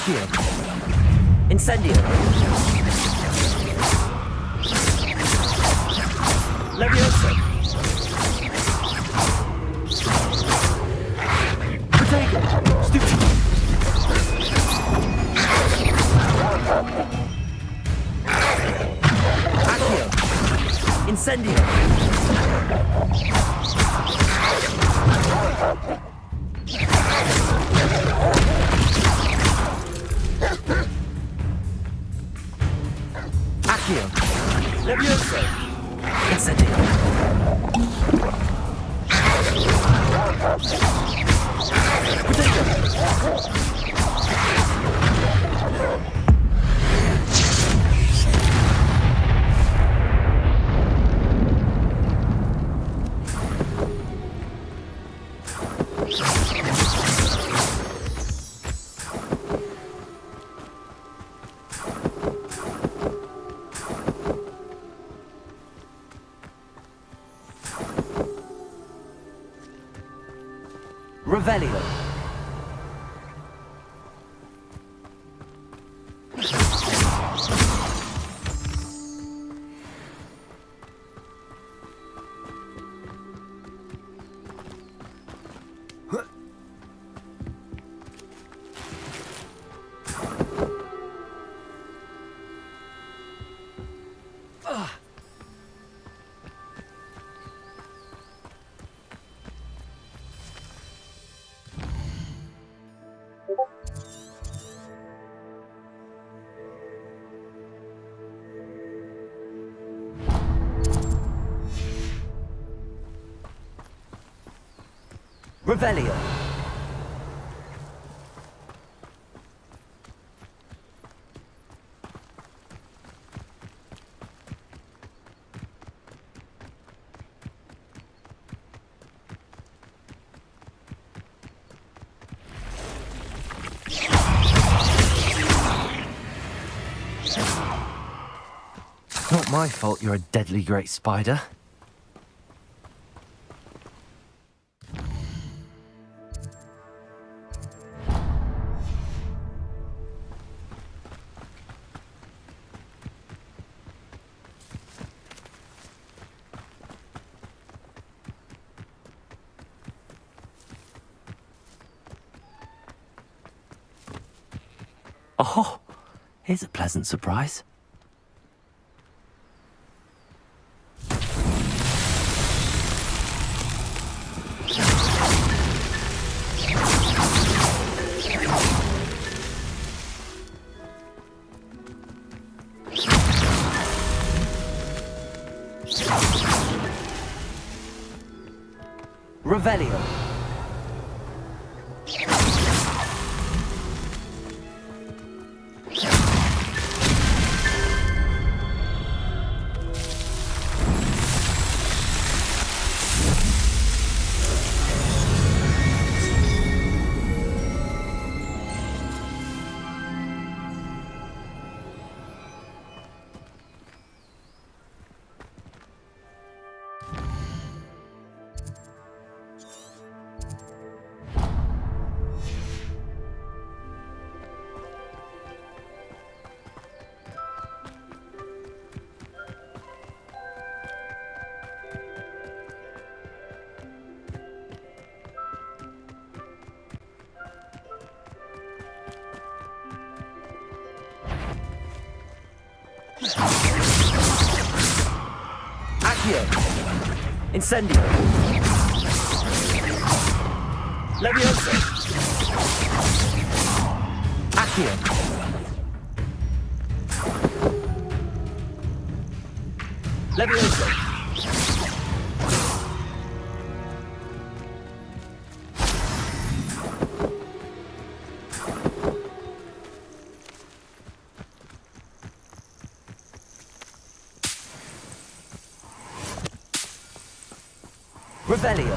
Accio. Incendio. Levioso. Protego. Stupido. Accio. Incendio. Accio. Levioso. Incendio. Protego. Revelio. Revelio. Not my fault you're a deadly great spider. Oh, here's a pleasant surprise. Revelio. Accio. Incendio. Levioso. Accio. Levioso. Revelio.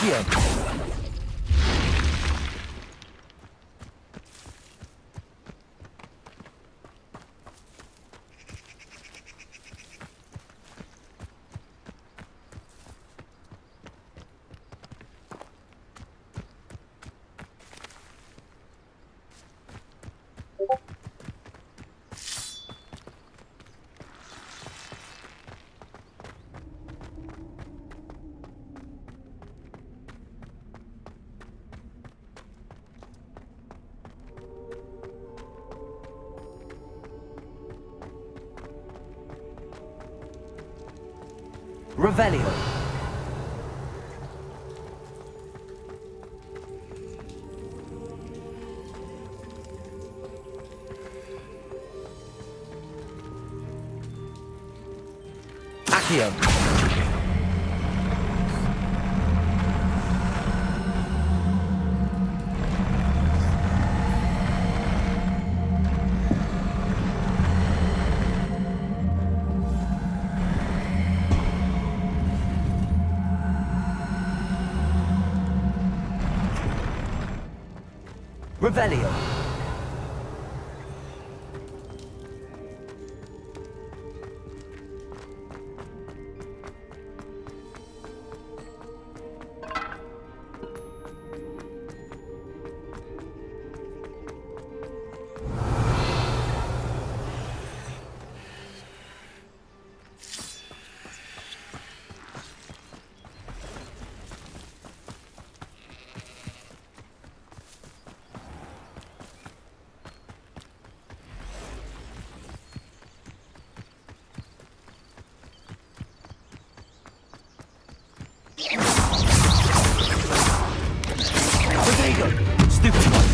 Accio. Revelio. Accio. Revelio. Stupid one.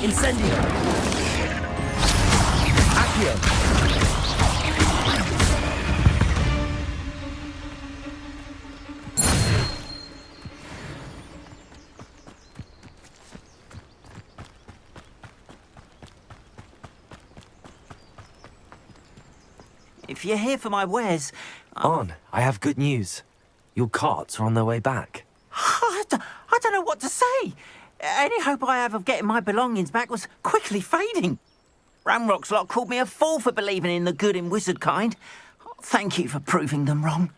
Incendio. Accio. If you're here for my wares... On, I have good news. Your carts are on their way back. I don't know what to say. Any hope I have of getting my belongings back was quickly fading. Ramrock's lot called me a fool for believing in the good in wizard kind. Thank you for proving them wrong.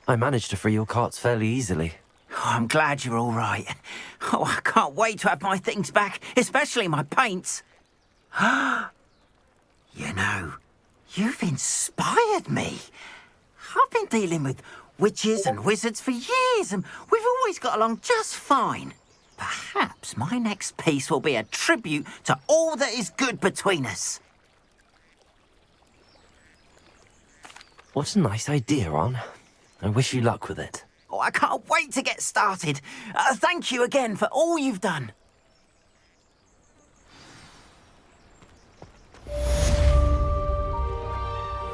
I managed to free your carts fairly easily. Oh, I'm glad you're all right. Oh, I can't wait to have my things back, especially my paints. You know, you've inspired me. I've been dealing with witches and wizards for years, and we've always got along just fine. Perhaps my next piece will be a tribute to all that is good between us. What a nice idea, Ron. I wish you luck with it. Oh, I can't wait to get started. Thank you again for all you've done.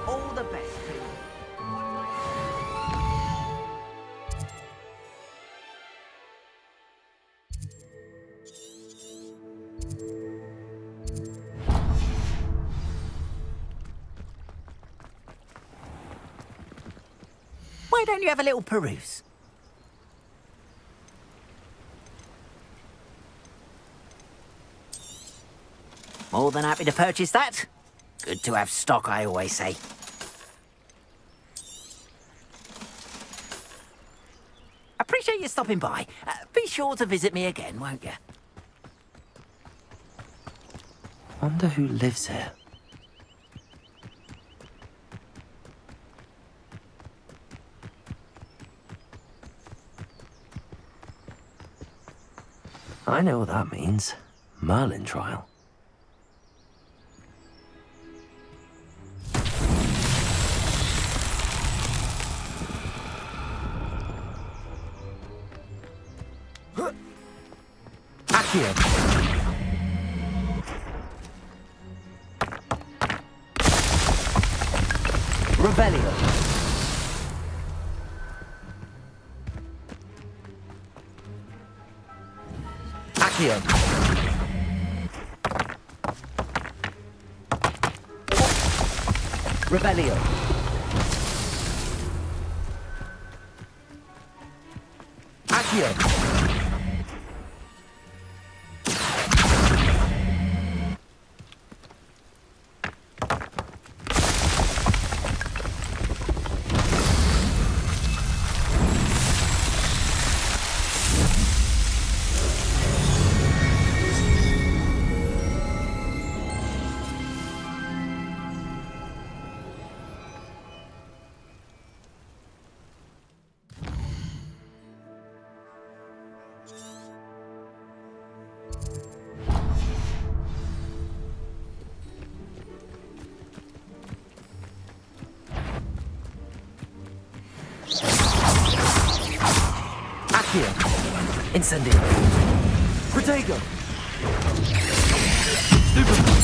All the best to you. Why don't you have a little peruse? More than happy to purchase that. Good to have stock, I always say. Appreciate you stopping by. Be sure to visit me again, won't you? Wonder who lives here. I know what that means. Merlin trial. Accio. Revelio. Accio. Revelio. Accio! Accio! Incendio! Protego! Stupefy!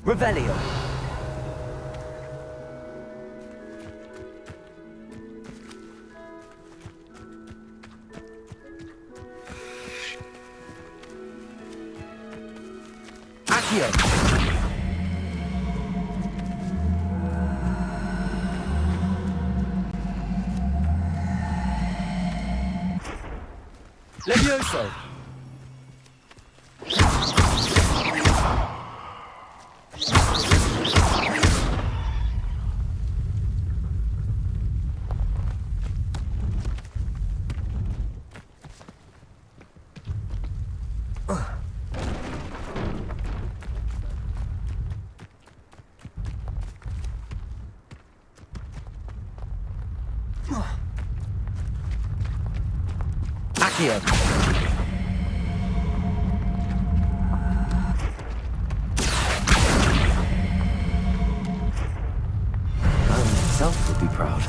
Revelio! Accio! Levioso! Accio! Merlin himself would be proud.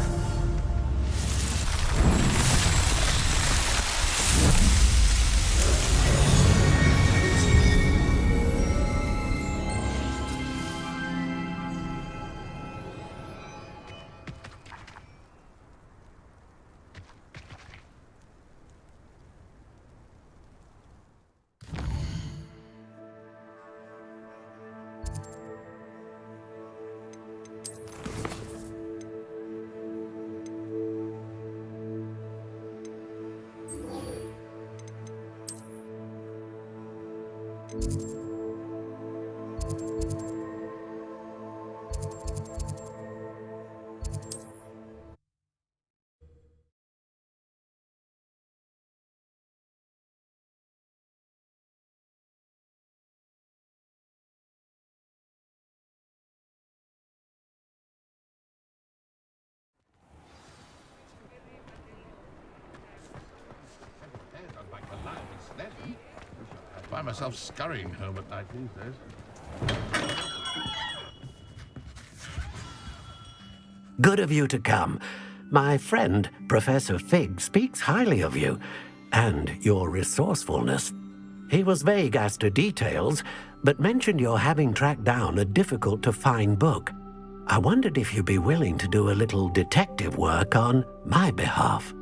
I find myself scurrying home at night these days. Good of you to come. My friend, Professor Fig, speaks highly of you and your resourcefulness. He was vague as to details, but mentioned your having tracked down a difficult-to-find book. I wondered if you'd be willing to do a little detective work on my behalf.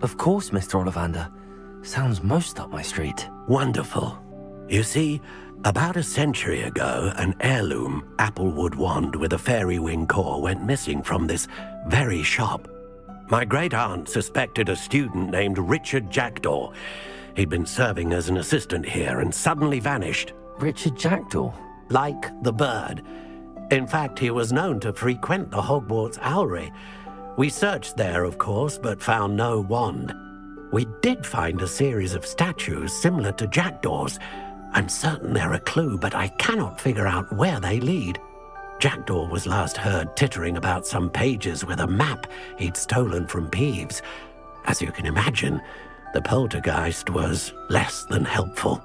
Of course, Mr. Ollivander. Sounds most up my street. Wonderful. You see, about a century ago, an heirloom applewood wand with a fairy wing core went missing from this very shop. My great-aunt suspected a student named Richard Jackdaw. He'd been serving as an assistant here and suddenly vanished. Richard Jackdaw? Like the bird. In fact, he was known to frequent the Hogwarts Owlery. We searched there, of course, but found no wand. We did find a series of statues similar to Jackdaw's. I'm certain they're a clue, but I cannot figure out where they lead. Jackdaw was last heard tittering about some pages with a map he'd stolen from Peeves. As you can imagine, the poltergeist was less than helpful.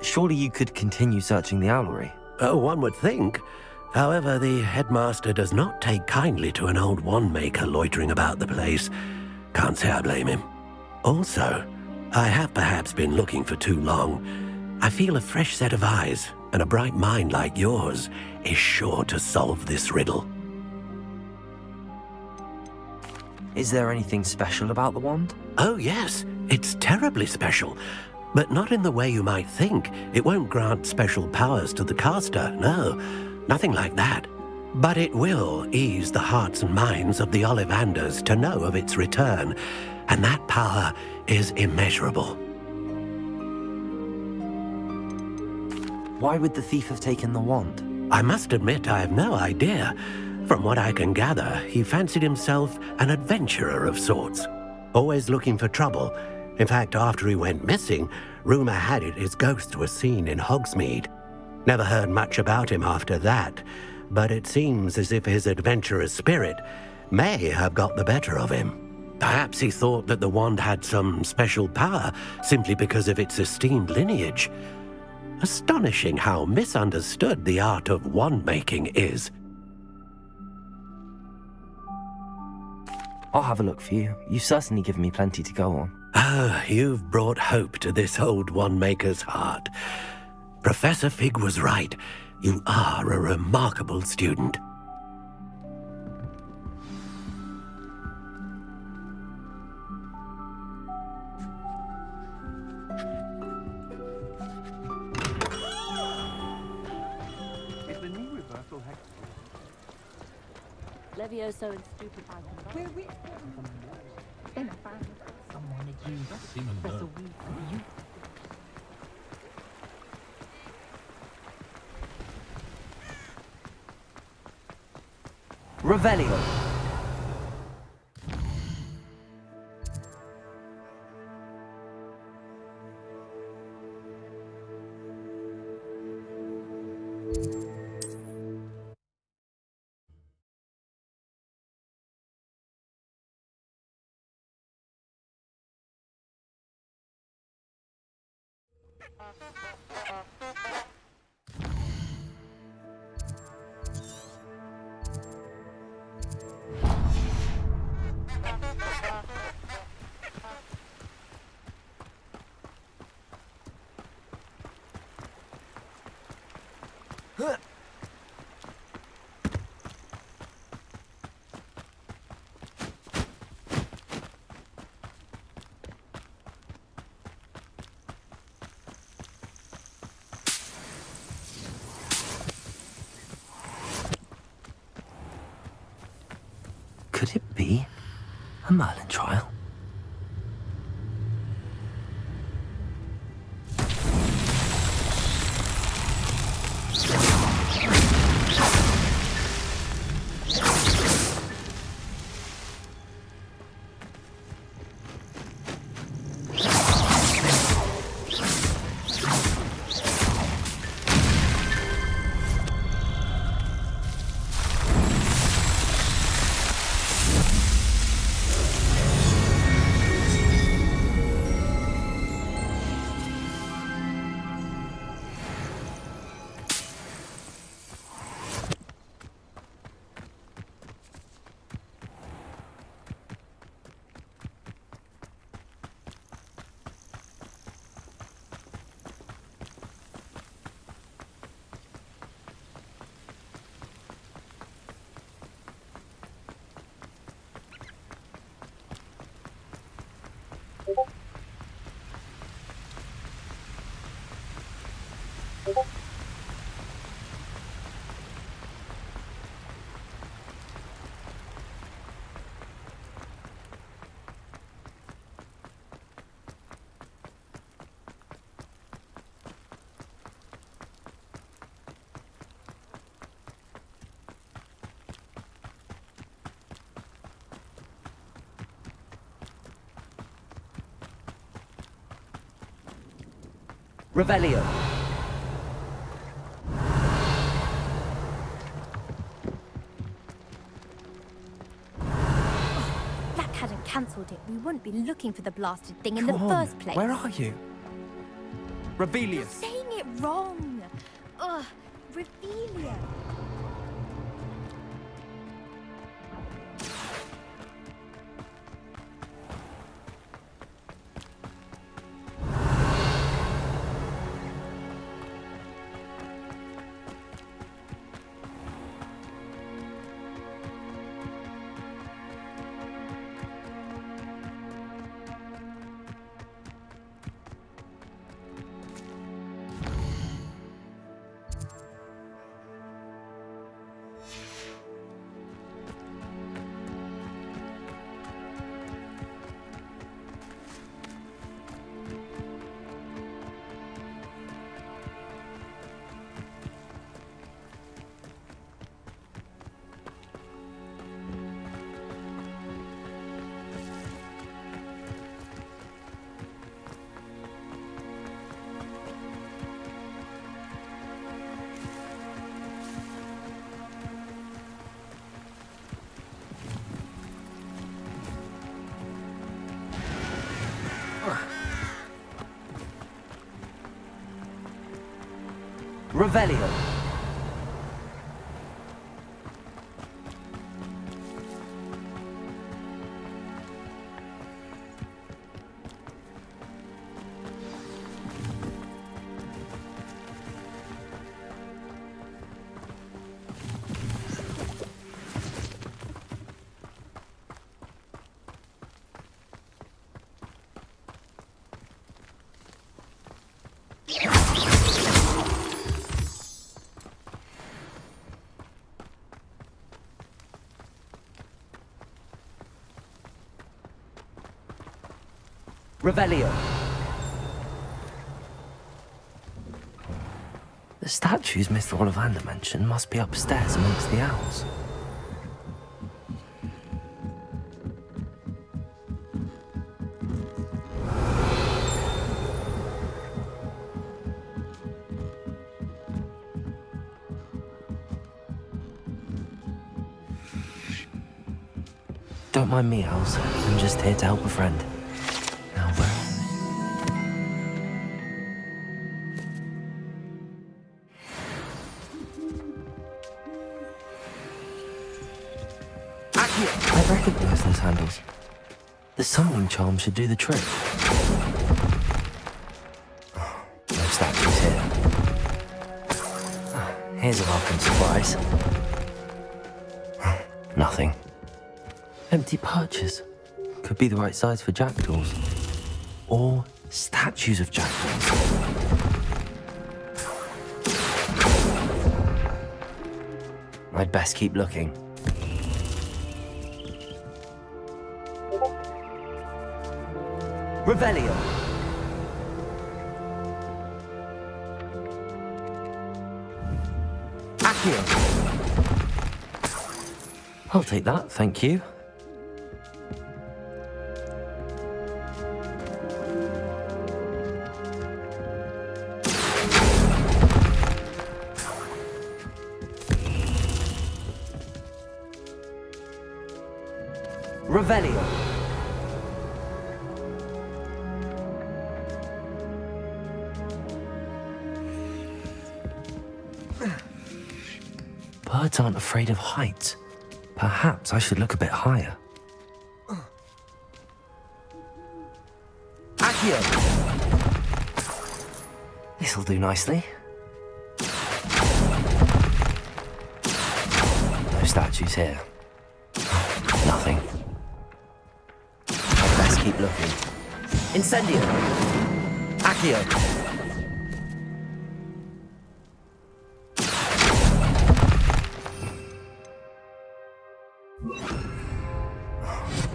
Surely you could continue searching the owlery. Oh, one would think. However, the headmaster does not take kindly to an old wand-maker loitering about the place. Can't say I blame him. Also, I have perhaps been looking for too long. I feel a fresh set of eyes, and a bright mind like yours is sure to solve this riddle. Is there anything special about the wand? Oh, yes. It's terribly special. But not in the way you might think. It won't grant special powers to the caster, no. Nothing like that. But it will ease the hearts and minds of the Ollivanders to know of its return, and that power is immeasurable. Why would the thief have taken the wand? I must admit I have no idea. From what I can gather, he fancied himself an adventurer of sorts, always looking for trouble. In fact, after he went missing, rumor had it his ghost was seen in Hogsmeade. Never heard much about him after that, but it seems as if his adventurous spirit may have got the better of him. Perhaps he thought that the wand had some special power simply because of its esteemed lineage. Astonishing how misunderstood the art of wand-making is. I'll have a look for you. You've certainly given me plenty to go on. Ah, you've brought hope to this old wand-maker's heart. Professor Fig was right. You are a remarkable student. Levioso and stupefied. Where we? Then I found someone that you. Seem a Professor nerd. you. Revelio. Could it be a Merlin trial? Revelio. Black hadn't cancelled it, we wouldn't be looking for the blasted thing in Come the on, first place. where are you? You're Rebellious. saying it wrong. Ugh, Revelia. Revelio. Revelio. The statues Mr. Ollivander mentioned must be upstairs amongst the owls. Don't mind me, owls. I'm just here to help a friend. Now, where? I recognize those handles. The summoning charm should do the trick. No statues here. Here's a welcome surprise. Nothing. Empty perches. Could be the right size for jackdaws. Or statues of jackdaws. I'd best keep looking. Revelio. Accio. I'll take that, thank you. Revelio. Birds aren't afraid of heights. Perhaps I should look a bit higher. Accio! This'll do nicely. No statues here. Nothing. I'd best keep looking. Incendio! Accio!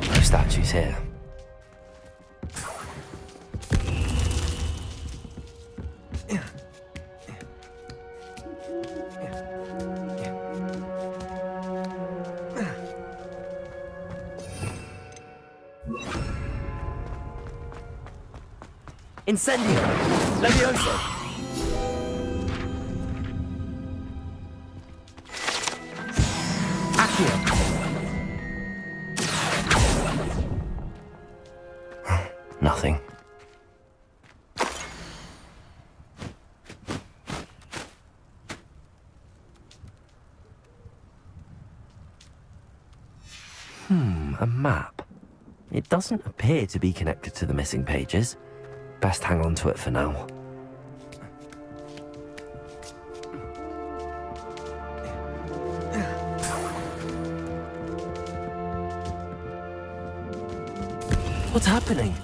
No statues here. Incendio! Levioso! Nothing. A map. It doesn't appear to be connected to the missing pages. Best hang on to it for now. What's happening?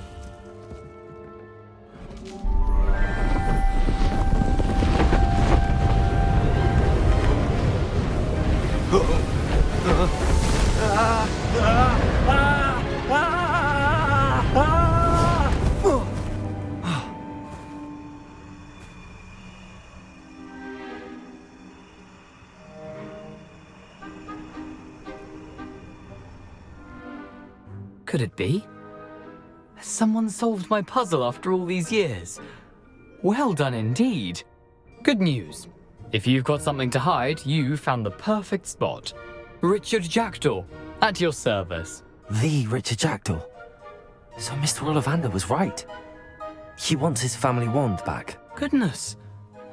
Could it be? Has someone solved my puzzle after all these years? Well done indeed. Good news. If you've got something to hide, you found the perfect spot. Richard Jackdaw, at your service. The Richard Jackdaw. So Mr. Ollivander was right. He wants his family wand back. Goodness,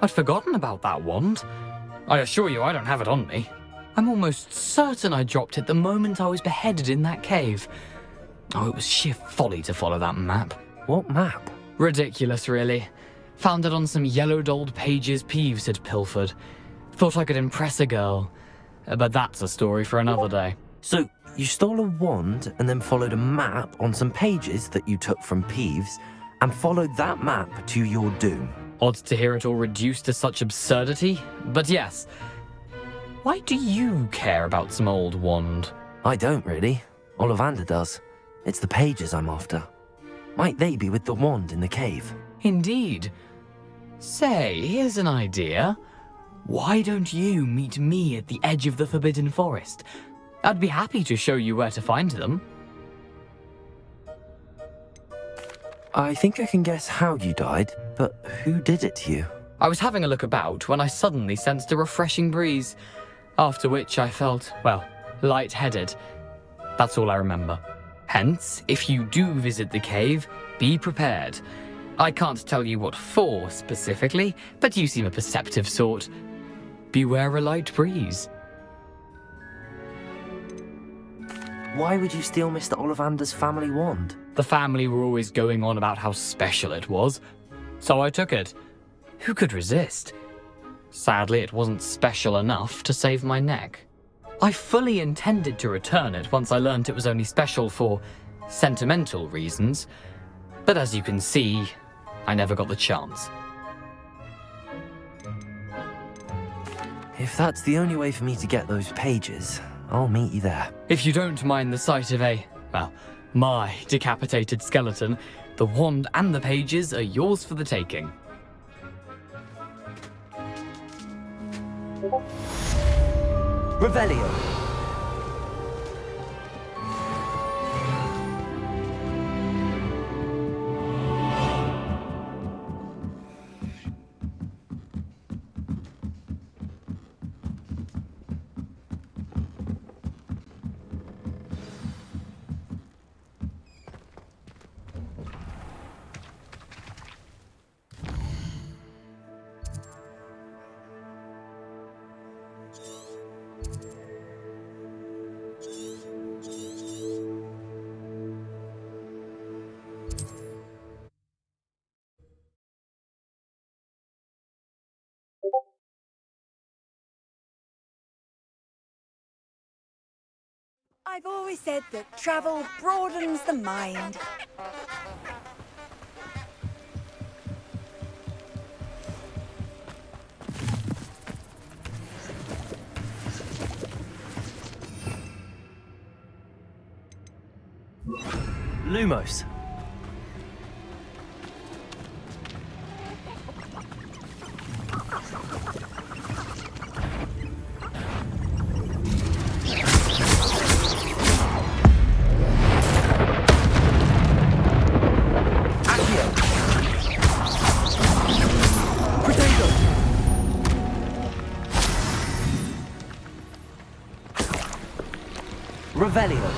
I'd forgotten about that wand. I assure you I don't have it on me. I'm almost certain I dropped it the moment I was beheaded in that cave. Oh, it was sheer folly to follow that map. What map? Ridiculous, really. Found it on some yellowed old pages Peeves had pilfered. Thought I could impress a girl. But that's a story for another day. So, you stole a wand and then followed a map on some pages that you took from Peeves and followed that map to your doom. Odd to hear it all reduced to such absurdity, but yes. Why do you care about some old wand? I don't really. Ollivander does. It's the pages I'm after. Might they be with the wand in the cave? Indeed. Say, here's an idea. Why don't you meet me at the edge of the Forbidden Forest? I'd be happy to show you where to find them. I think I can guess how you died, but who did it to you? I was having a look about when I suddenly sensed a refreshing breeze, after which I felt, well, lightheaded. That's all I remember. Hence, if you do visit the cave, be prepared. I can't tell you what for specifically, but you seem a perceptive sort. Beware a light breeze. Why would you steal Mr. Ollivander's family wand? The family were always going on about how special it was, so I took it. Who could resist? Sadly, it wasn't special enough to save my neck. I fully intended to return it once I learned it was only special for sentimental reasons, but as you can see, I never got the chance. If that's the only way for me to get those pages, I'll meet you there. If you don't mind the sight of my decapitated skeleton, the wand and the pages are yours for the taking. Revelio. I've always said that travel broadens the mind. Lumos. Revelio.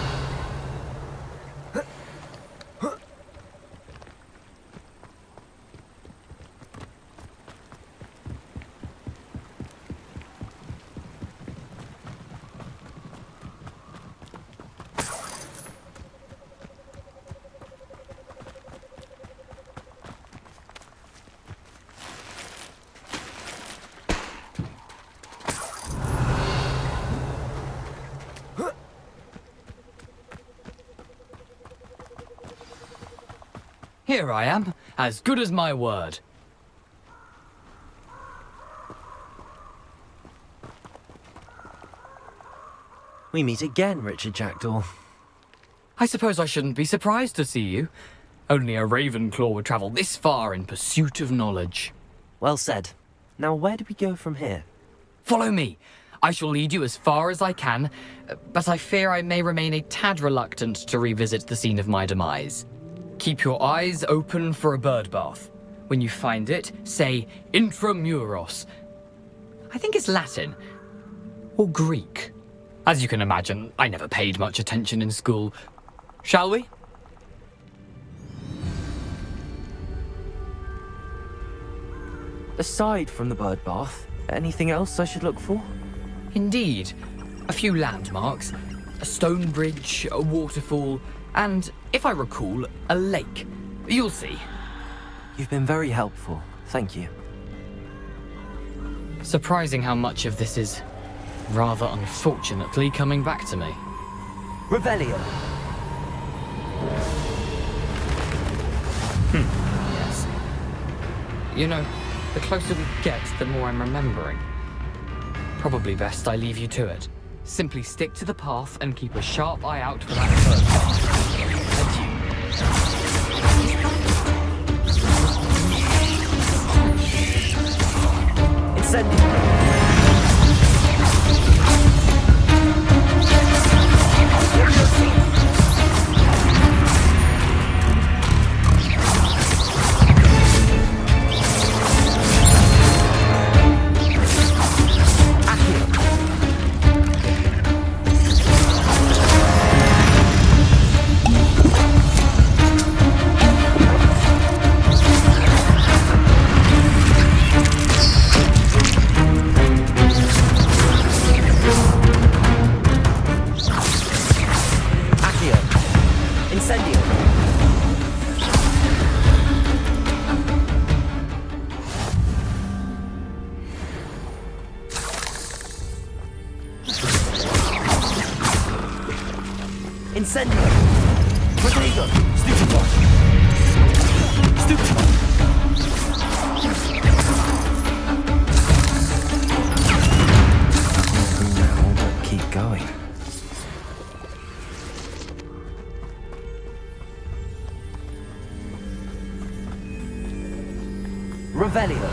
Here I am, as good as my word. We meet again, Richard Jackdaw. I suppose I shouldn't be surprised to see you. Only a Ravenclaw would travel this far in pursuit of knowledge. Well said. Now where do we go from here? Follow me. I shall lead you as far as I can, but I fear I may remain a tad reluctant to revisit the scene of my demise. Keep your eyes open for a bird bath. When you find it, say intramuros. I think it's Latin. Or Greek. As you can imagine, I never paid much attention in school. Shall we? Aside from the bird bath, anything else I should look for? Indeed. A few landmarks. A stone bridge, a waterfall, and, if I recall, a lake. You'll see. You've been very helpful. Thank you. Surprising how much of this is, rather unfortunately, coming back to me. Revelio. Yes. You know, the closer we get, the more I'm remembering. Probably best I leave you to it. Simply stick to the path and keep a sharp eye out for that bird bath. Incendio. Incendio! Rodrigo! Stupefy! Stupefy! Now, but keep going. Revelio!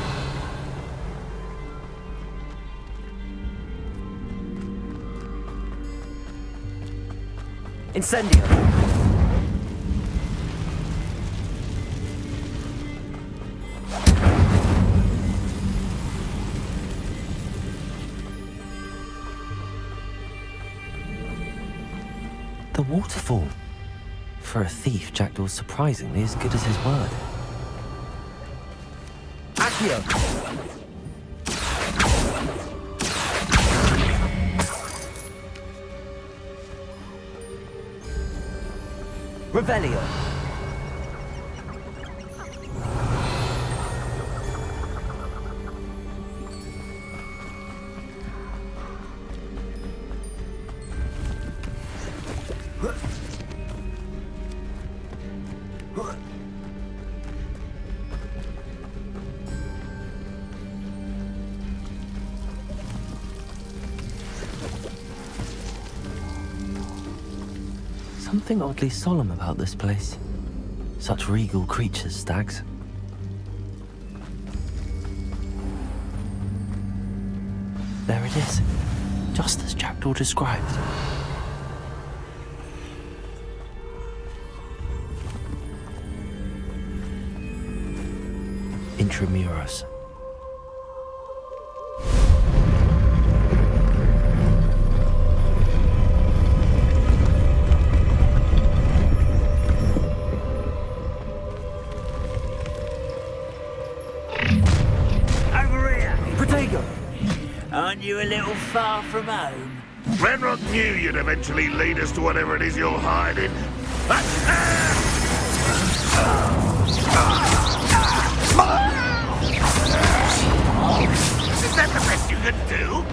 Incendio! The waterfall. For a thief, Jackdaw's surprisingly as good as his word. Accio! Revelio. Something oddly solemn about this place. Such regal creatures, stags. There it is, just as Jackdaw described. Intramuros. you a little far from home? Renrock knew you'd eventually lead us to whatever it is you're hiding. Is that the best you can do?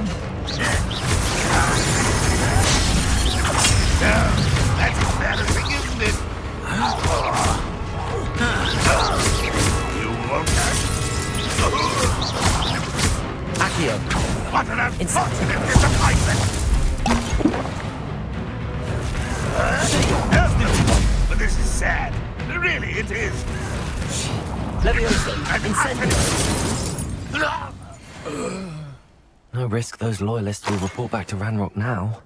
That's embarrassing, isn't it? You won't have. Accio. What an Inside. unfortunate disappointment! But this is sad. Really, it is. Leviosa. An Incendio. No risk those loyalists will report back to Ranrock now.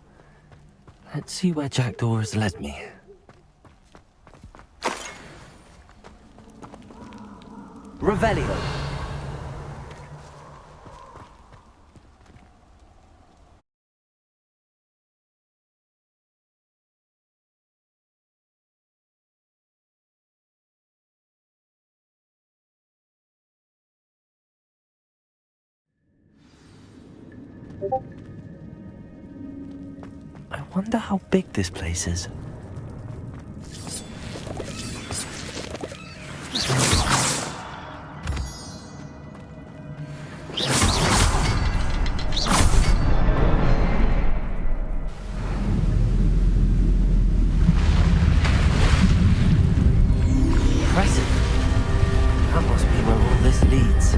Let's see where Jackdaw has led me. Revelio. I wonder how big this place is. Impressive. That must be where all this leads.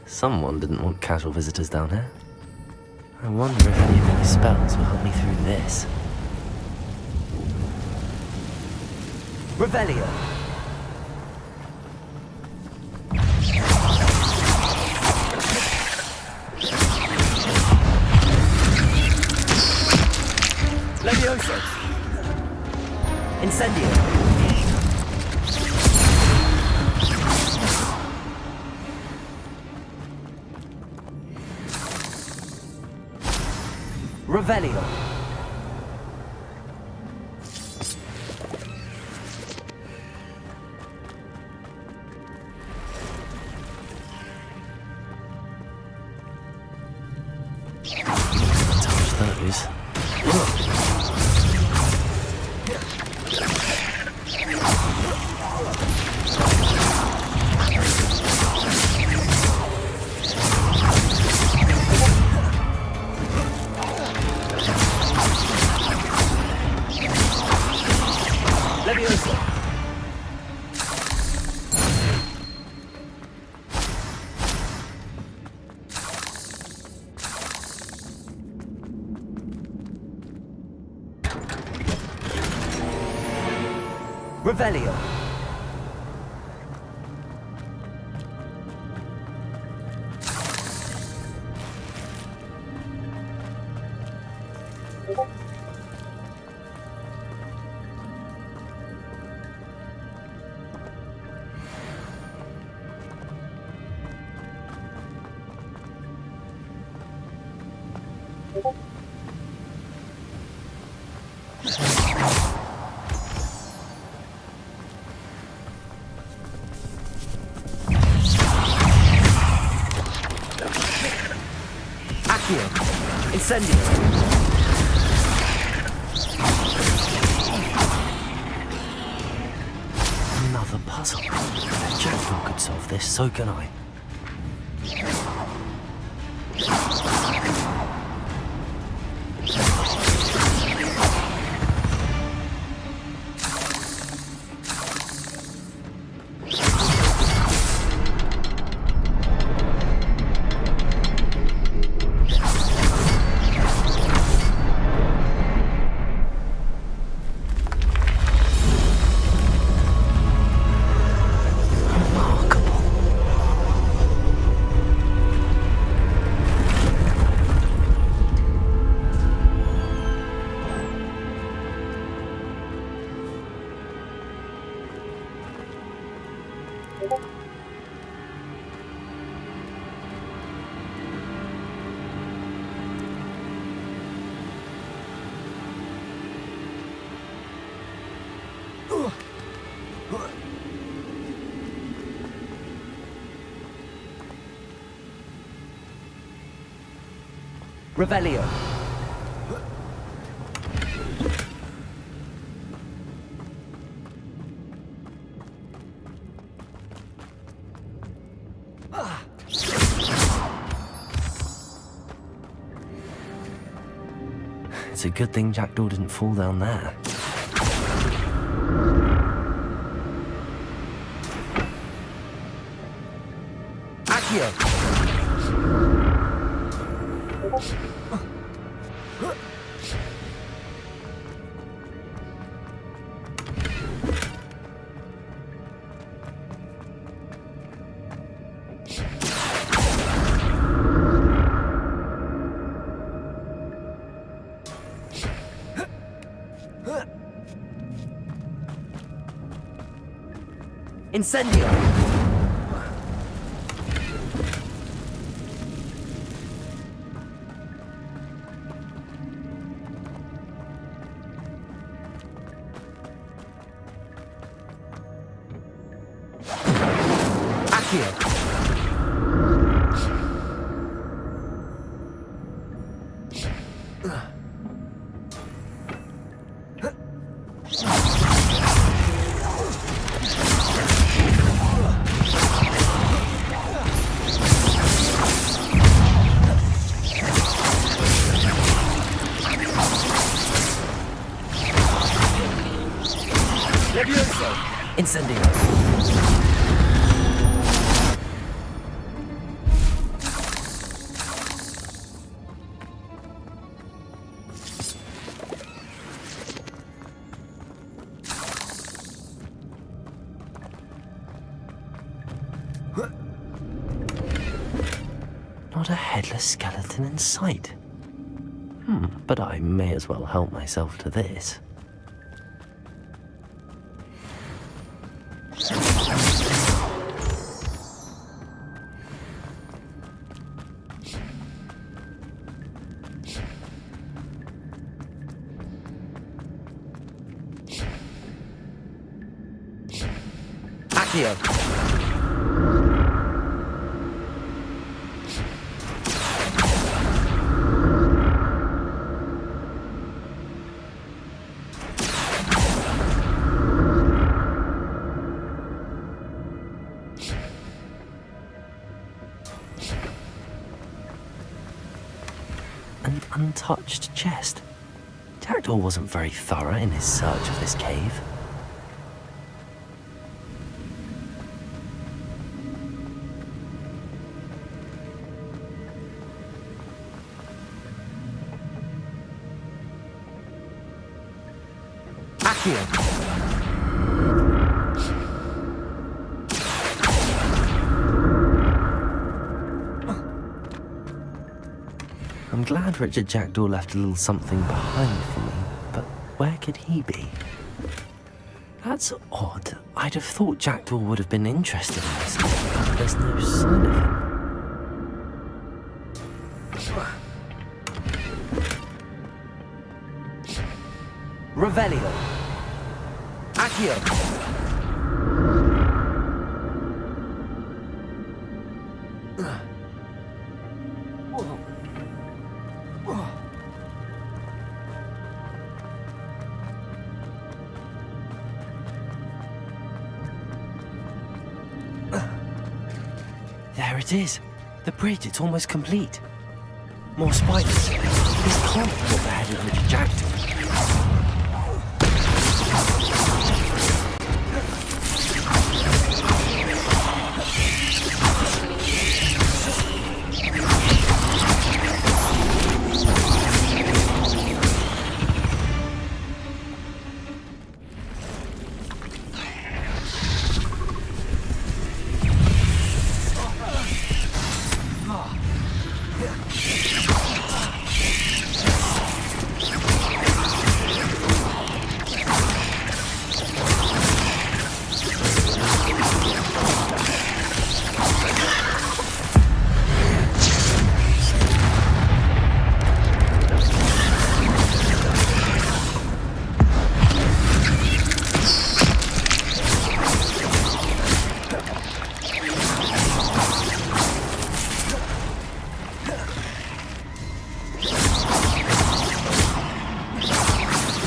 Someone didn't want casual visitors down here. I wonder if any of my spells will help me through this. Revelio. Leviosa. Incendio. Revelio. Touch those. Leviosa. Revelio. Accio. Incendio. Another puzzle. If Jackdaw could solve this, so can I. Revelio. It's a good thing Jackdaw didn't fall down there. Accio! Incendio! Accio! Incendio! Not a headless skeleton in sight. But I may as well help myself to this. Accio! An untouched chest. Jackdaw wasn't very thorough in his search of this cave. Accio! I'm glad Richard Jackdaw left a little something behind for me, but where could he be? That's odd. I'd have thought Jackdaw would have been interested in this, but there's no sign of him. Revelio! Accio! There it is. The bridge, it's almost complete. More spiders. This can't be what the head of Richard Jackdaw.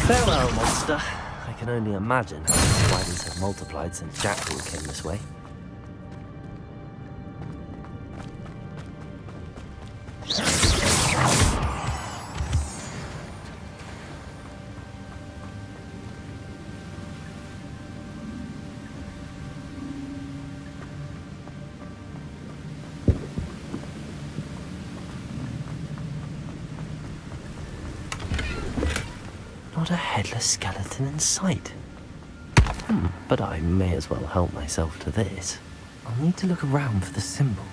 Farewell, monster. I can only imagine how the spiders have multiplied since Jackdaw came this way. Not a headless skeleton in sight. But I may as well help myself to this. I'll need to look around for the symbol.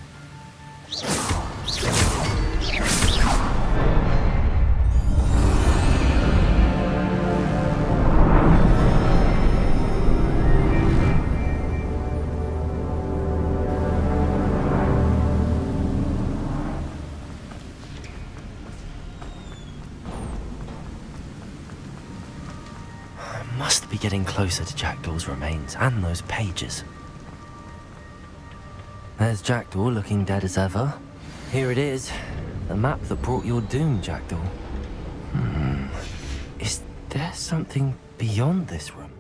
Must be getting closer to Jackdaw's remains and those pages. There's Jackdaw looking dead as ever. Here it is, the map that brought your doom, Jackdaw. Is there something beyond this room?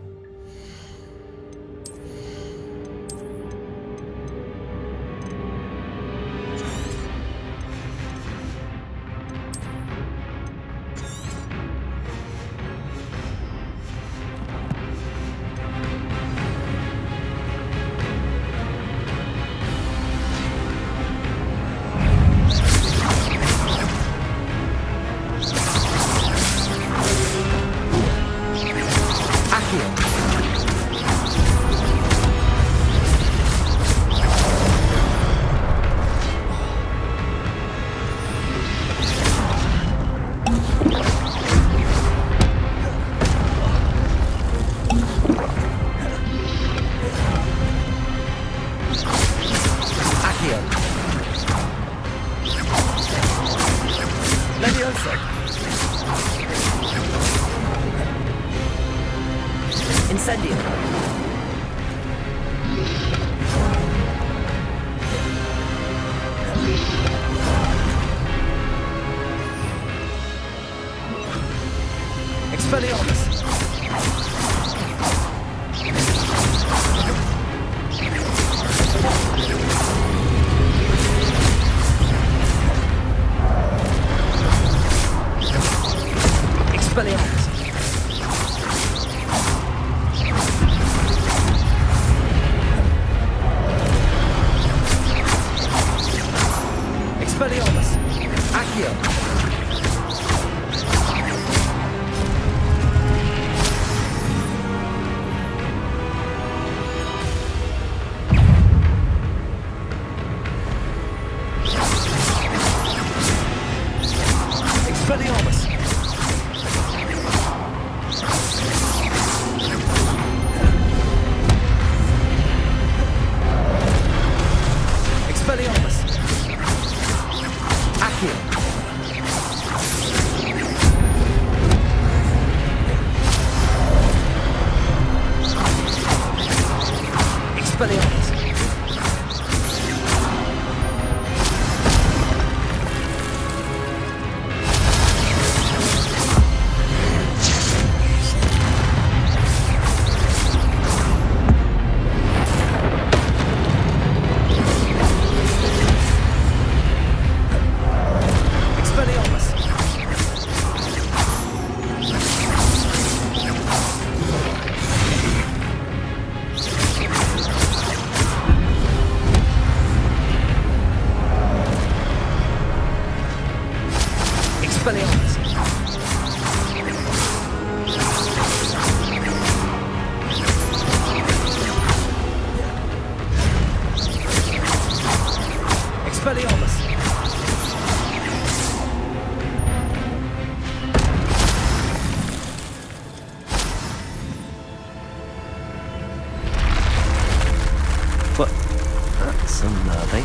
That's unnerving.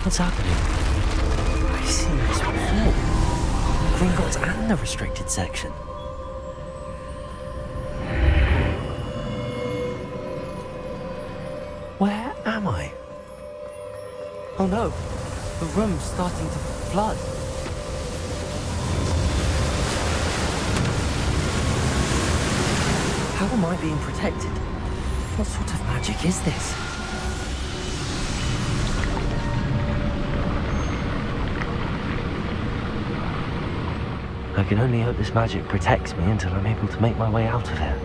What's happening? I've seen this before. Gringotts and the restricted section. Where am I? Oh no, the room's starting to flood. How am I being protected? What sort of magic is this? I can only hope this magic protects me until I'm able to make my way out of here.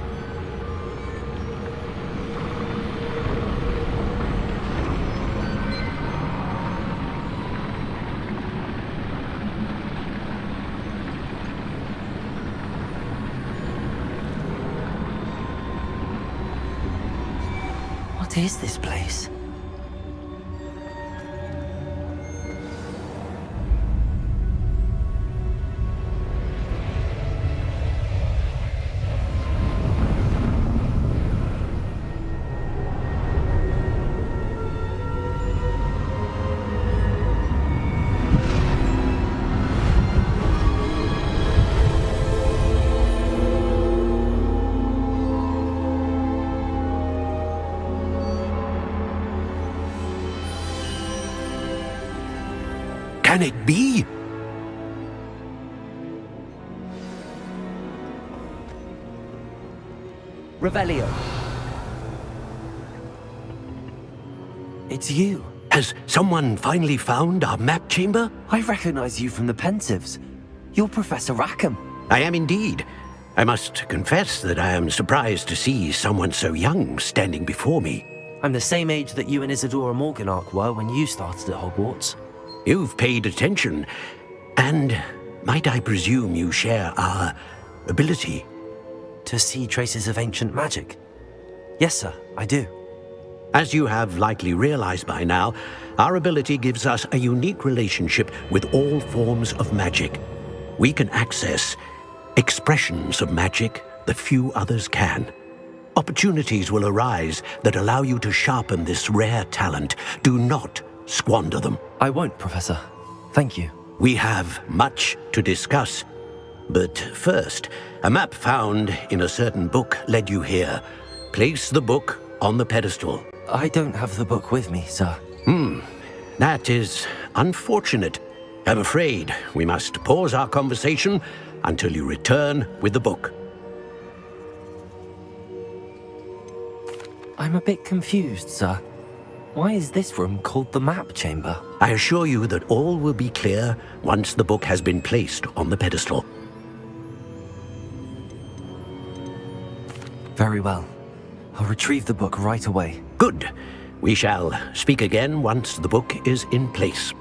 What is this place? Can it be? Revelio. It's you. Has someone finally found our map chamber? I recognize you from the Pensives. You're Professor Rackham. I am indeed. I must confess that I am surprised to see someone so young standing before me. I'm the same age that you and Isadora Morganach were when you started at Hogwarts. You've paid attention, and might I presume you share our ability? To see traces of ancient magic? Yes, sir, I do. As you have likely realized by now, our ability gives us a unique relationship with all forms of magic. We can access expressions of magic that few others can. Opportunities will arise that allow you to sharpen this rare talent. Do not squander them. I won't, Professor. Thank you. We have much to discuss. But first, a map found in a certain book led you here. Place the book on the pedestal. I don't have the book with me, sir. That is unfortunate. I'm afraid we must pause our conversation until you return with the book. I'm a bit confused, sir. Why is this room called the map chamber? I assure you that all will be clear once the book has been placed on the pedestal. Very well. I'll retrieve the book right away. Good. We shall speak again once the book is in place.